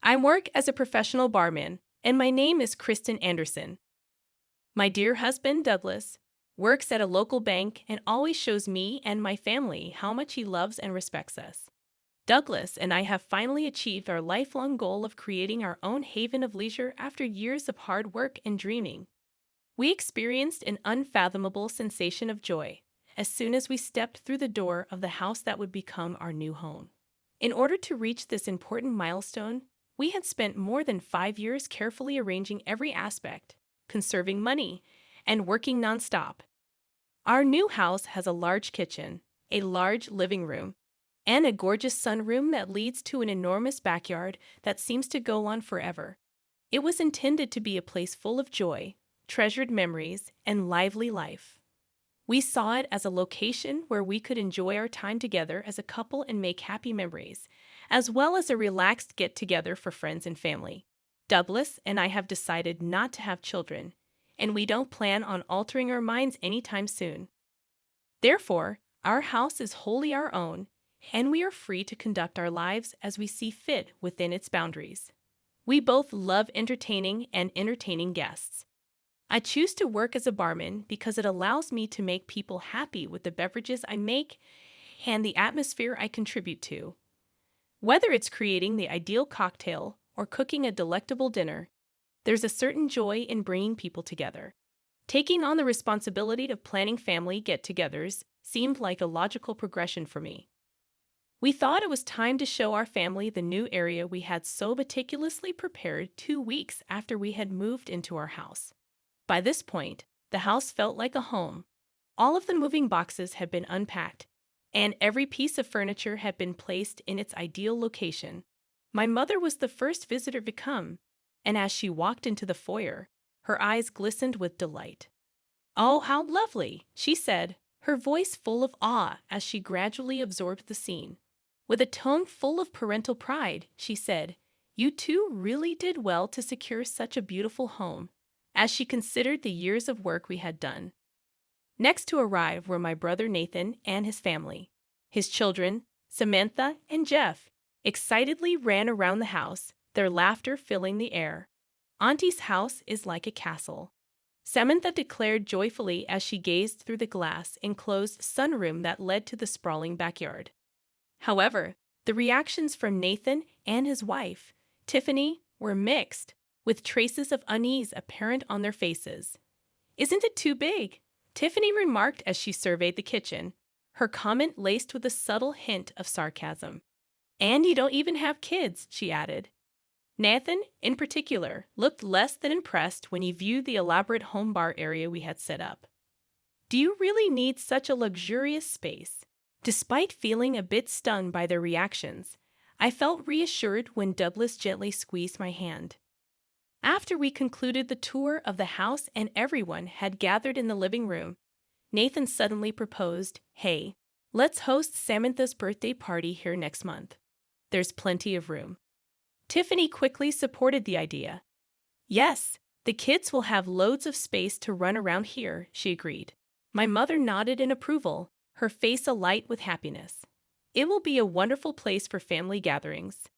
I work as a professional barman, and my name is Kristen Anderson. My dear husband, Douglas, works at a local bank and always shows me and my family how much he loves and respects us. Douglas and I have finally achieved our lifelong goal of creating our own haven of leisure after years of hard work and dreaming. We experienced an unfathomable sensation of joy as soon as we stepped through the door of the house that would become our new home. In order to reach this important milestone, we had spent more than 5 years carefully arranging every aspect, conserving money, and working nonstop. Our new house has a large kitchen, a large living room, and a gorgeous sunroom that leads to an enormous backyard that seems to go on forever. It was intended to be a place full of joy, treasured memories, and lively life. We saw it as a location where we could enjoy our time together as a couple and make happy memories, as well as a relaxed get-together for friends and family. Douglas and I have decided not to have children, and we don't plan on altering our minds anytime soon. Therefore, our house is wholly our own, and we are free to conduct our lives as we see fit within its boundaries. We both love entertaining and entertaining guests. I choose to work as a barman because it allows me to make people happy with the beverages I make and the atmosphere I contribute to. Whether it's creating the ideal cocktail or cooking a delectable dinner, there's a certain joy in bringing people together. Taking on the responsibility of planning family get-togethers seemed like a logical progression for me. We thought it was time to show our family the new area we had so meticulously prepared 2 weeks after we had moved into our house. By this point, the house felt like a home. All of the moving boxes had been unpacked, and every piece of furniture had been placed in its ideal location. My mother was the first visitor to come, and as she walked into the foyer, her eyes glistened with delight. "Oh, how lovely," she said, her voice full of awe as she gradually absorbed the scene. With a tone full of parental pride, she said, "You two really did well to secure such a beautiful home," as she considered the years of work we had done. Next to arrive were my brother Nathan and his family. His children, Samantha and Jeff, excitedly ran around the house, their laughter filling the air. "Auntie's house is like a castle," Samantha declared joyfully as she gazed through the glass-enclosed sunroom that led to the sprawling backyard. However, the reactions from Nathan and his wife, Tiffany, were mixed, with traces of unease apparent on their faces. "Isn't it too big?" Tiffany remarked as she surveyed the kitchen, her comment laced with a subtle hint of sarcasm. "And you don't even have kids," she added. Nathan, in particular, looked less than impressed when he viewed the elaborate home bar area we had set up. "Do you really need such a luxurious space?" Despite feeling a bit stung by their reactions, I felt reassured when Douglas gently squeezed my hand. After we concluded the tour of the house and everyone had gathered in the living room, Nathan suddenly proposed, "Hey, let's host Samantha's birthday party here next month. There's plenty of room." Tiffany quickly supported the idea. "Yes, the kids will have loads of space to run around here," she agreed. My mother nodded in approval, her face alight with happiness. "It will be a wonderful place for family gatherings."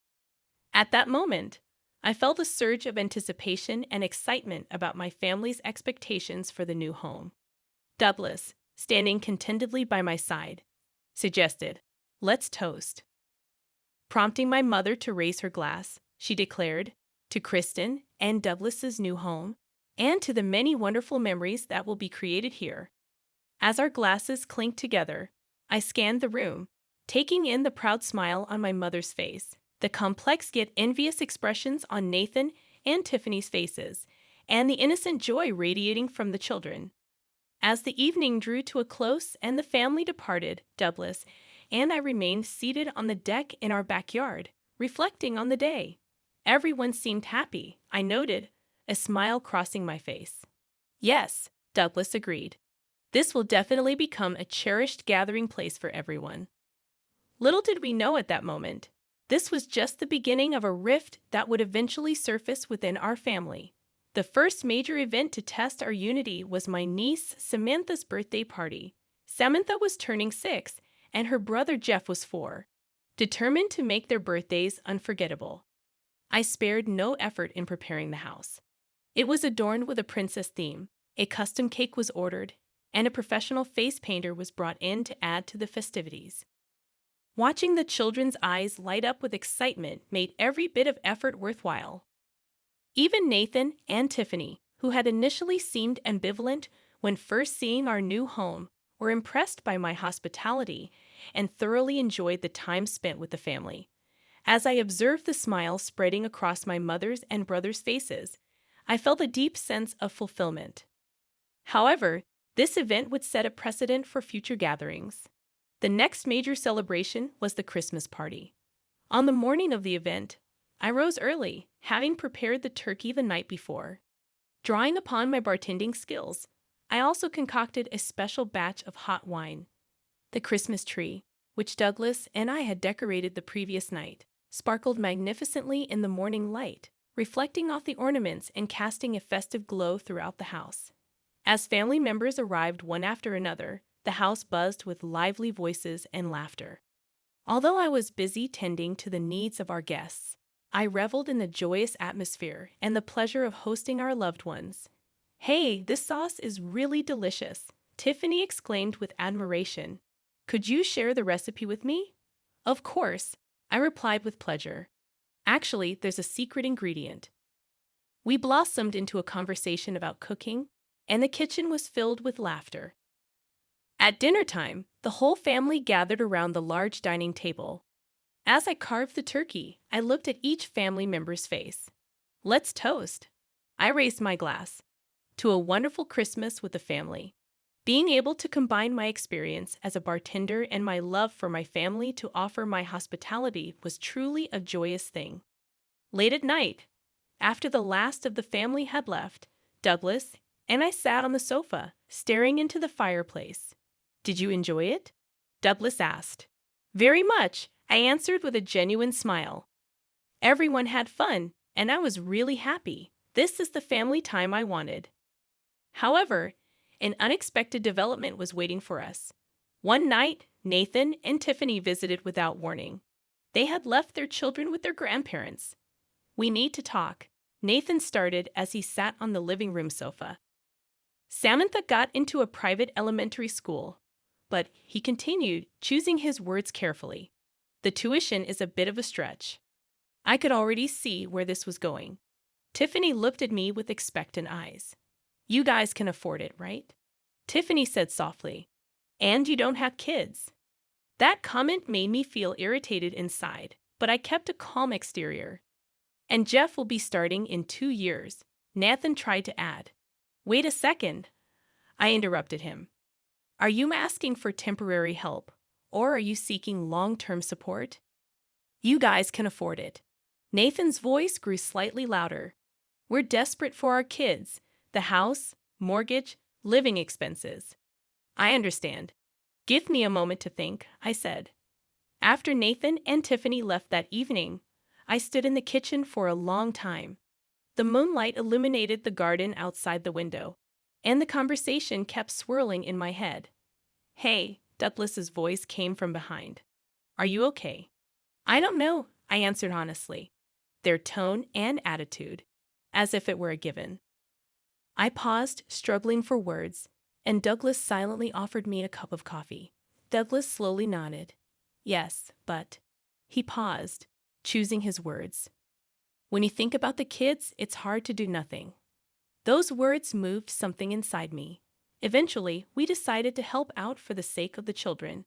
At that moment, I felt a surge of anticipation and excitement about my family's expectations for the new home. Douglas, standing contentedly by my side, suggested, "Let's toast." Prompting my mother to raise her glass, she declared, "To Kristen and Douglas's new home, and to the many wonderful memories that will be created here." As our glasses clinked together, I scanned the room, taking in the proud smile on my mother's face, the complex yet envious expressions on Nathan and Tiffany's faces, and the innocent joy radiating from the children. As the evening drew to a close and the family departed, Douglas and I remained seated on the deck in our backyard, reflecting on the day. Everyone seemed happy, I noted, a smile crossing my face. "Yes," Douglas agreed. "This will definitely become a cherished gathering place for everyone." Little did we know at that moment, this was just the beginning of a rift that would eventually surface within our family. The first major event to test our unity was my niece Samantha's birthday party. Samantha was turning 6, and her brother Jeff was 4, determined to make their birthdays unforgettable. I spared no effort in preparing the house. It was adorned with a princess theme, a custom cake was ordered, and a professional face painter was brought in to add to the festivities. Watching the children's eyes light up with excitement made every bit of effort worthwhile. Even Nathan and Tiffany, who had initially seemed ambivalent when first seeing our new home, were impressed by my hospitality and thoroughly enjoyed the time spent with the family. As I observed the smiles spreading across my mother's and brother's faces, I felt a deep sense of fulfillment. However, this event would set a precedent for future gatherings. The next major celebration was the Christmas party. On the morning of the event, I rose early, having prepared the turkey the night before. Drawing upon my bartending skills, I also concocted a special batch of hot wine. The Christmas tree, which Douglas and I had decorated the previous night, sparkled magnificently in the morning light, reflecting off the ornaments and casting a festive glow throughout the house. As family members arrived one after another, the house buzzed with lively voices and laughter. Although I was busy tending to the needs of our guests, I reveled in the joyous atmosphere and the pleasure of hosting our loved ones. "Hey, this sauce is really delicious," Tiffany exclaimed with admiration. "Could you share the recipe with me?" "Of course," I replied with pleasure. "Actually, there's a secret ingredient." We blossomed into a conversation about cooking, and the kitchen was filled with laughter. At dinner time, the whole family gathered around the large dining table. As I carved the turkey, I looked at each family member's face. "Let's toast." I raised my glass. "To a wonderful Christmas with the family." Being able to combine my experience as a bartender and my love for my family to offer my hospitality was truly a joyous thing. Late at night, after the last of the family had left, Douglas and I sat on the sofa, staring into the fireplace. "Did you enjoy it?" Douglas asked. "Very much," I answered with a genuine smile. "Everyone had fun, and I was really happy. This is the family time I wanted." However, an unexpected development was waiting for us. One night, Nathan and Tiffany visited without warning. They had left their children with their grandparents. "We need to talk," Nathan started as he sat on the living room sofa. "Samantha got into a private elementary school," but he continued, choosing his words carefully. "The tuition is a bit of a stretch." I could already see where this was going. Tiffany looked at me with expectant eyes. "You guys can afford it, right?" Tiffany said softly. "And you don't have kids." That comment made me feel irritated inside, but I kept a calm exterior. "And Jeff will be starting in 2 years," Nathan tried to add. "Wait a second," I interrupted him. "Are you asking for temporary help, or are you seeking long-term support?" "You guys can afford it." Nathan's voice grew slightly louder. "We're desperate for our kids, the house, mortgage, living expenses." "I understand. Give me a moment to think," I said. After Nathan and Tiffany left that evening, I stood in the kitchen for a long time. The moonlight illuminated the garden outside the window, and the conversation kept swirling in my head. "Hey," Douglas's voice came from behind. "Are you okay?" "I don't know," I answered honestly. Their tone and attitude, as if it were a given. I paused, struggling for words, and Douglas silently offered me a cup of coffee. Douglas slowly nodded. "Yes, but..." He paused, choosing his words. "When you think about the kids, it's hard to do nothing." Those words moved something inside me. Eventually, we decided to help out for the sake of the children.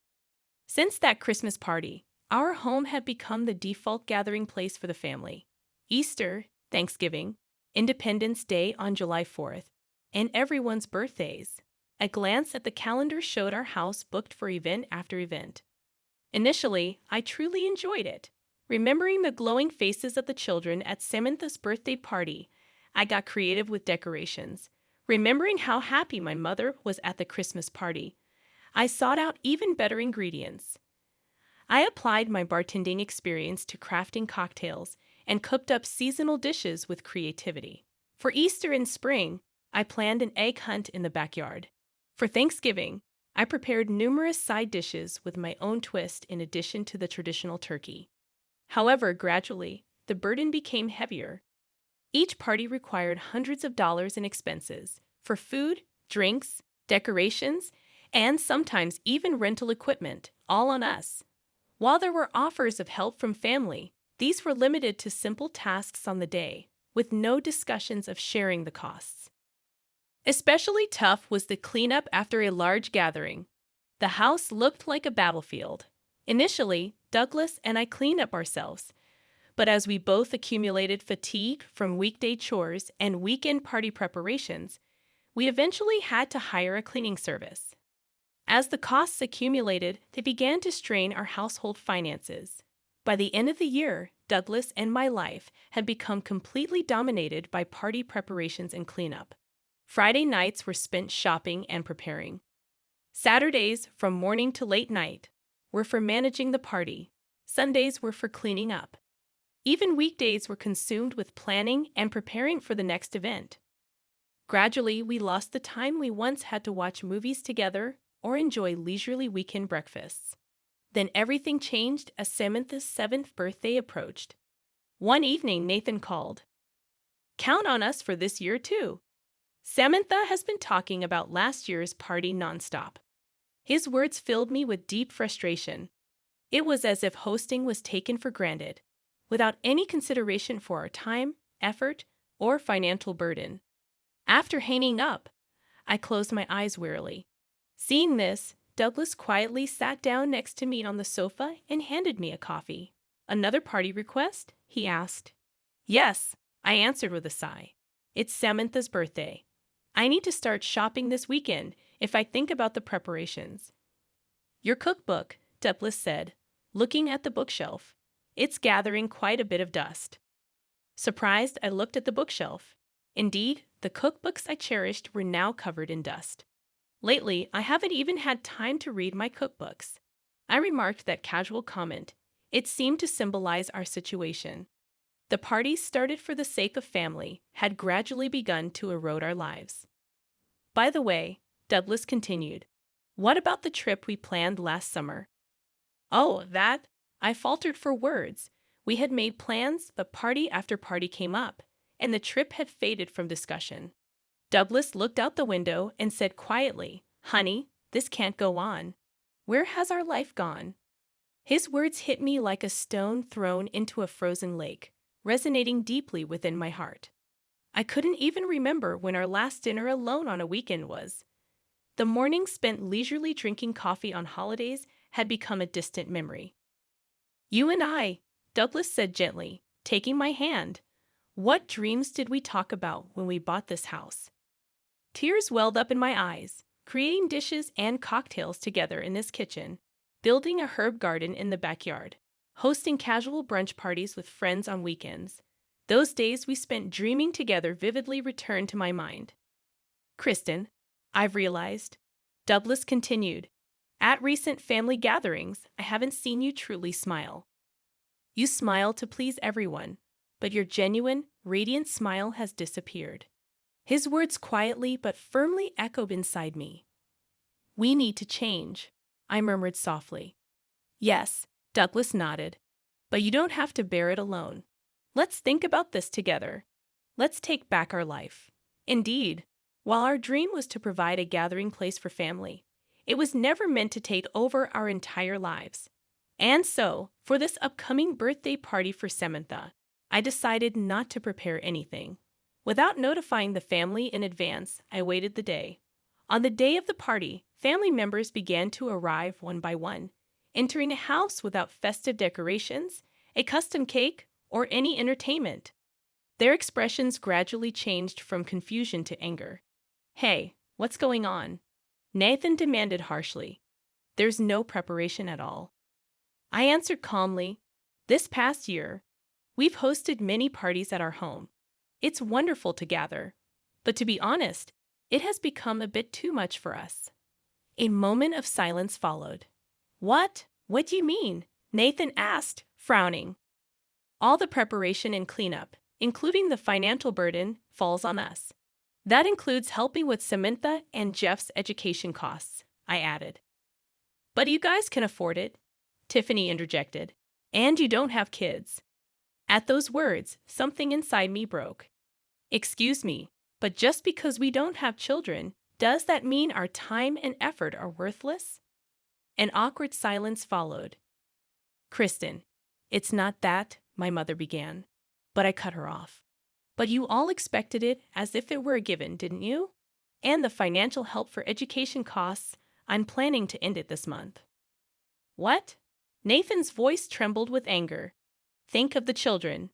Since that Christmas party, our home had become the default gathering place for the family. Easter, Thanksgiving, Independence Day on July 4th, and everyone's birthdays. A glance at the calendar showed our house booked for event after event. Initially, I truly enjoyed it. Remembering the glowing faces of the children at Samantha's birthday party, I got creative with decorations. Remembering how happy my mother was at the Christmas party, I sought out even better ingredients. I applied my bartending experience to crafting cocktails and cooked up seasonal dishes with creativity. For Easter and spring, I planned an egg hunt in the backyard. For Thanksgiving, I prepared numerous side dishes with my own twist in addition to the traditional turkey. However, gradually, the burden became heavier. Each party required hundreds of dollars in expenses for food, drinks, decorations, and sometimes even rental equipment, all on us. While there were offers of help from family, these were limited to simple tasks on the day, with no discussions of sharing the costs. Especially tough was the cleanup after a large gathering. The house looked like a battlefield. Initially, Douglas and I cleaned up ourselves, but as we both accumulated fatigue from weekday chores and weekend party preparations, we eventually had to hire a cleaning service. As the costs accumulated, they began to strain our household finances. By the end of the year, Douglas and my life had become completely dominated by party preparations and cleanup. Friday nights were spent shopping and preparing. Saturdays, from morning to late night, were for managing the party. Sundays were for cleaning up. Even weekdays were consumed with planning and preparing for the next event. Gradually, we lost the time we once had to watch movies together or enjoy leisurely weekend breakfasts. Then everything changed as Samantha's 7th birthday approached. One evening, Nathan called. "Count on us for this year, too. Samantha has been talking about last year's party nonstop." His words filled me with deep frustration. It was as if hosting was taken for granted, without any consideration for our time, effort, or financial burden. After hanging up, I closed my eyes wearily. Seeing this, Douglas quietly sat down next to me on the sofa and handed me a coffee. "Another party request?" he asked. "Yes," I answered with a sigh. "It's Samantha's birthday. I need to start shopping this weekend if I think about the preparations." "Your cookbook," Douglas said, looking at the bookshelf. "It's gathering quite a bit of dust." Surprised, I looked at the bookshelf. Indeed, the cookbooks I cherished were now covered in dust. "Lately, I haven't even had time to read my cookbooks." I remarked that casual comment. It seemed to symbolize our situation. The parties started for the sake of family had gradually begun to erode our lives. "By the way," Douglas continued, "what about the trip we planned last summer?" "Oh, that?" I faltered for words. We had made plans, but party after party came up, and the trip had faded from discussion. Douglas looked out the window and said quietly, "Honey, this can't go on. Where has our life gone?" His words hit me like a stone thrown into a frozen lake, resonating deeply within my heart. I couldn't even remember when our last dinner alone on a weekend was. The mornings spent leisurely drinking coffee on holidays had become a distant memory. "You and I," Douglas said gently, taking my hand. "What dreams did we talk about when we bought this house?" Tears welled up in my eyes, creating dishes and cocktails together in this kitchen, building a herb garden in the backyard, hosting casual brunch parties with friends on weekends. Those days we spent dreaming together vividly returned to my mind. "Kristen, I've realized," Douglas continued, "at recent family gatherings, I haven't seen you truly smile. You smile to please everyone, but your genuine, radiant smile has disappeared." His words quietly but firmly echoed inside me. "We need to change," I murmured softly. "Yes," Douglas nodded, "but you don't have to bear it alone. Let's think about this together. Let's take back our life." Indeed, while our dream was to provide a gathering place for family, it was never meant to take over our entire lives. And so, for this upcoming birthday party for Samantha, I decided not to prepare anything. Without notifying the family in advance, I waited the day. On the day of the party, family members began to arrive one by one, entering a house without festive decorations, a custom cake, or any entertainment. Their expressions gradually changed from confusion to anger. "Hey, what's going on?" Nathan demanded harshly. "There's no preparation at all." I answered calmly, "This past year, we've hosted many parties at our home. It's wonderful to gather, but to be honest, it has become a bit too much for us." A moment of silence followed. "What? What do you mean?" Nathan asked, frowning. "All the preparation and cleanup, including the financial burden, falls on us. That includes helping with Samantha and Jeff's education costs," I added. "But you guys can afford it," Tiffany interjected. "And you don't have kids." At those words, something inside me broke. Excuse me, but just because we don't have children, does that mean our time and effort are worthless? An awkward silence followed. Kristen, it's not that, my mother began, but I cut her off. But you all expected it as if it were a given, didn't you? And the financial help for education costs, I'm planning to end it this month. What? Nathan's voice trembled with anger. Think of the children.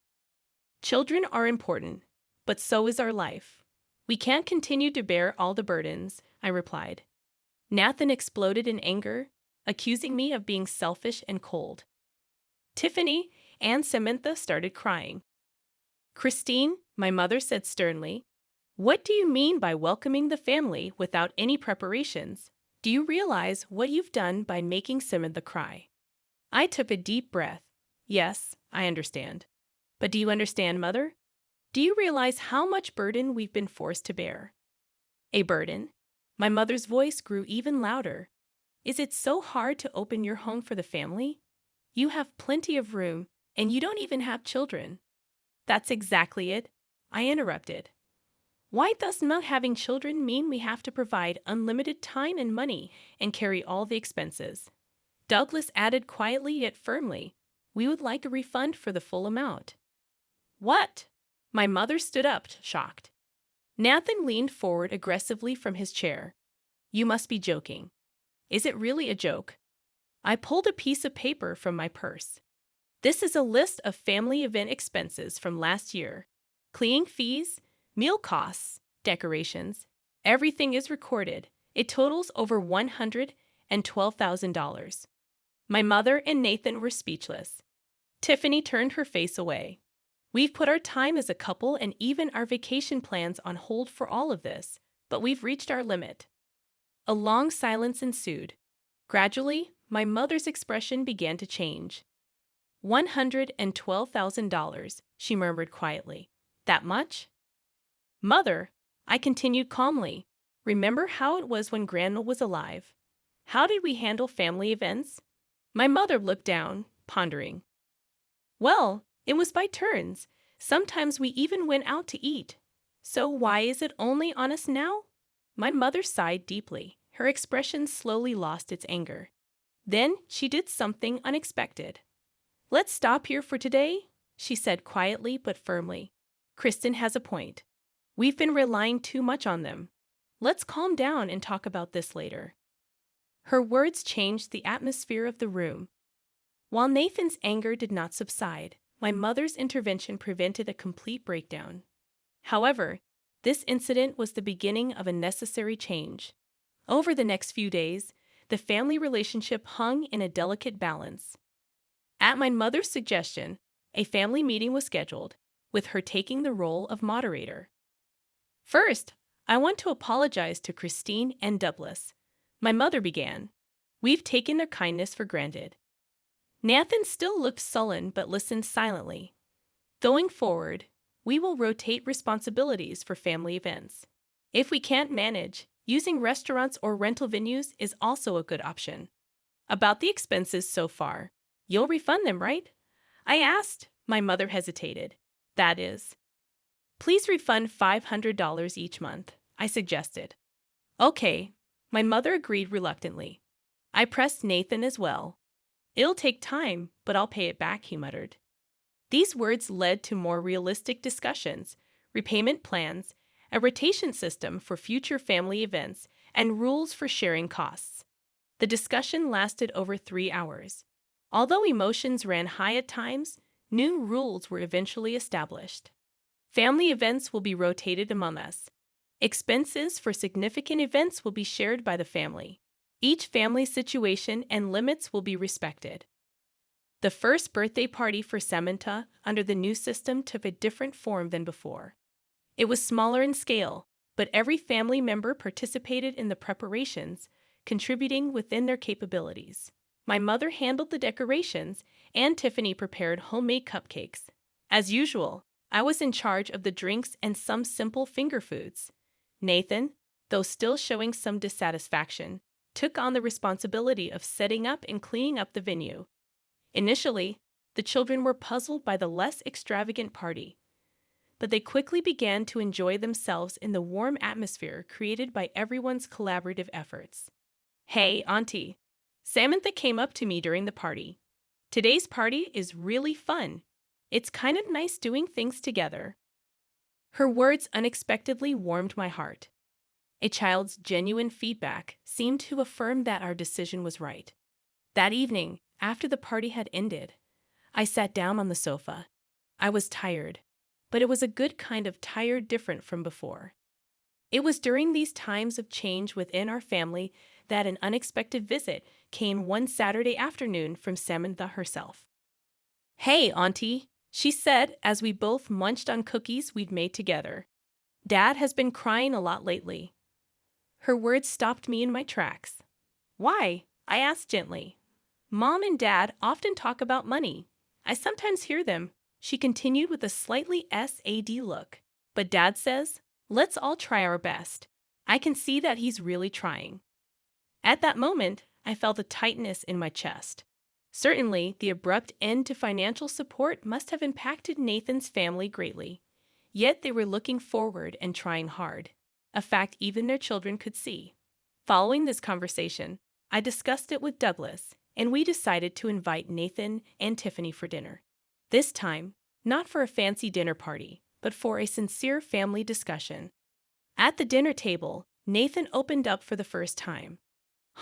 Children are important, but so is our life. We can't continue to bear all the burdens, I replied. Nathan exploded in anger, accusing me of being selfish and cold. Tiffany and Samantha started crying. Christine, my mother said sternly, what do you mean by welcoming the family without any preparations? Do you realize what you've done by making Samantha cry? I took a deep breath. Yes, I understand. But do you understand, Mother? Do you realize how much burden we've been forced to bear? A burden? My mother's voice grew even louder. Is it so hard to open your home for the family? You have plenty of room, and you don't even have children. That's exactly it, I interrupted. Why does not having children mean we have to provide unlimited time and money and carry all the expenses? Douglas added quietly yet firmly, we would like a refund for the full amount. What? My mother stood up, shocked. Nathan leaned forward aggressively from his chair. You must be joking. Is it really a joke? I pulled a piece of paper from my purse. This is a list of family event expenses from last year. Cleaning fees, meal costs, decorations. Everything is recorded. It totals over $112,000. My mother and Nathan were speechless. Tiffany turned her face away. We've put our time as a couple and even our vacation plans on hold for all of this, but we've reached our limit. A long silence ensued. Gradually, my mother's expression began to change. $112,000, she murmured quietly. That much? Mother, I continued calmly. Remember how it was when Grandma was alive? How did we handle family events? My mother looked down, pondering. Well, it was by turns. Sometimes we even went out to eat. So why is it only on us now? My mother sighed deeply. Her expression slowly lost its anger. Then she did something unexpected. Let's stop here for today, she said quietly but firmly. Kristen has a point. We've been relying too much on them. Let's calm down and talk about this later. Her words changed the atmosphere of the room. While Nathan's anger did not subside, my mother's intervention prevented a complete breakdown. However, this incident was the beginning of a necessary change. Over the next few days, the family relationship hung in a delicate balance. At my mother's suggestion, a family meeting was scheduled, with her taking the role of moderator. First, I want to apologize to Christine and Douglas. My mother began. We've taken their kindness for granted. Nathan still looked sullen but listened silently. Going forward, we will rotate responsibilities for family events. If we can't manage, using restaurants or rental venues is also a good option. About the expenses so far, you'll refund them, right? I asked. My mother hesitated. That is. Please refund $500 each month, I suggested. Okay, my mother agreed reluctantly. I pressed Nathan as well. It'll take time, but I'll pay it back, he muttered. These words led to more realistic discussions, repayment plans, a rotation system for future family events, and rules for sharing costs. The discussion lasted over 3 hours. Although emotions ran high at times, new rules were eventually established. Family events will be rotated among us. Expenses for significant events will be shared by the family. Each family's situation and limits will be respected. The first birthday party for Samantha under the new system took a different form than before. It was smaller in scale, but every family member participated in the preparations, contributing within their capabilities. My mother handled the decorations, and Tiffany prepared homemade cupcakes. As usual, I was in charge of the drinks and some simple finger foods. Nathan, though still showing some dissatisfaction, took on the responsibility of setting up and cleaning up the venue. Initially, The children were puzzled by the less extravagant party, but they quickly began to enjoy themselves in the warm atmosphere created by everyone's collaborative efforts. "Hey, Auntie," Samantha came up to me during the party. "Today's party is really fun. It's kind of nice doing things together." Her words unexpectedly warmed my heart. A child's genuine feedback seemed to affirm that our decision was right. That evening, after the party had ended, I sat down on the sofa. I was tired, but it was a good kind of tired different from before. It was during these times of change within our family that an unexpected visit came one Saturday afternoon from Samantha herself. "Hey, Auntie," she said as we both munched on cookies we'd made together. "Dad has been crying a lot lately." Her words stopped me in my tracks. "Why?" I asked gently. "Mom and Dad often talk about money. I sometimes hear them," she continued with a slightly sad look. "But Dad says, let's all try our best. I can see that he's really trying." At that moment, I felt a tightness in my chest. Certainly, the abrupt end to financial support must have impacted Nathan's family greatly. Yet they were looking forward and trying hard, a fact even their children could see. Following this conversation, I discussed it with Douglas, and we decided to invite Nathan and Tiffany for dinner. This time, not for a fancy dinner party, but for a sincere family discussion. At the dinner table, Nathan opened up for the first time.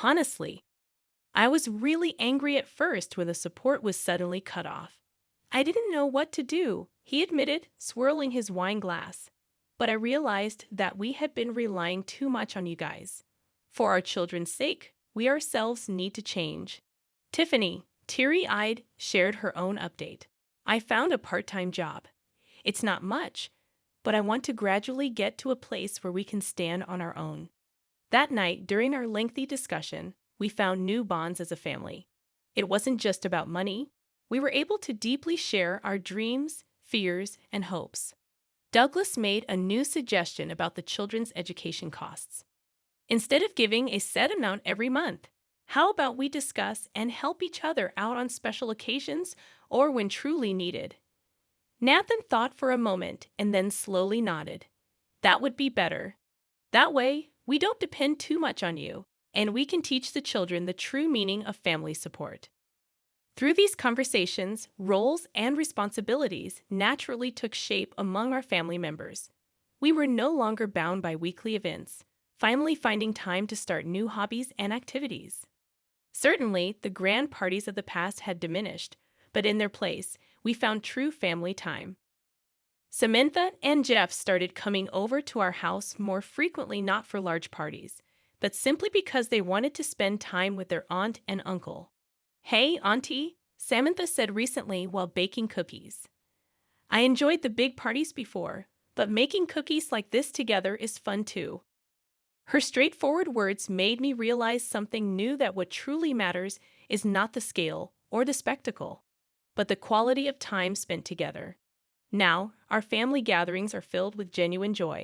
"Honestly, I was really angry at first when the support was suddenly cut off. I didn't know what to do," he admitted, swirling his wine glass. "But I realized that we had been relying too much on you guys. For our children's sake, we ourselves need to change." Tiffany, teary-eyed, shared her own update. "I found a part-time job. It's not much, but I want to gradually get to a place where we can stand on our own." That night, during our lengthy discussion, we found new bonds as a family. It wasn't just about money. We were able to deeply share our dreams, fears, and hopes. Douglas made a new suggestion about the children's education costs. Instead of giving a set amount every month, how about we discuss and help each other out on special occasions or when truly needed? Nathan thought for a moment and then slowly nodded. "That would be better. That way, we don't depend too much on you, and we can teach the children the true meaning of family support." Through these conversations, roles and responsibilities naturally took shape among our family members. We were no longer bound by weekly events, finally finding time to start new hobbies and activities. Certainly, the grand parties of the past had diminished, but in their place, we found true family time. Samantha and Jeff started coming over to our house more frequently, not for large parties, but simply because they wanted to spend time with their aunt and uncle. "Hey, Auntie," Samantha said recently while baking cookies. "I enjoyed the big parties before, but making cookies like this together is fun too." Her straightforward words made me realize something new, that what truly matters is not the scale or the spectacle, but the quality of time spent together. Now, our family gatherings are filled with genuine joy.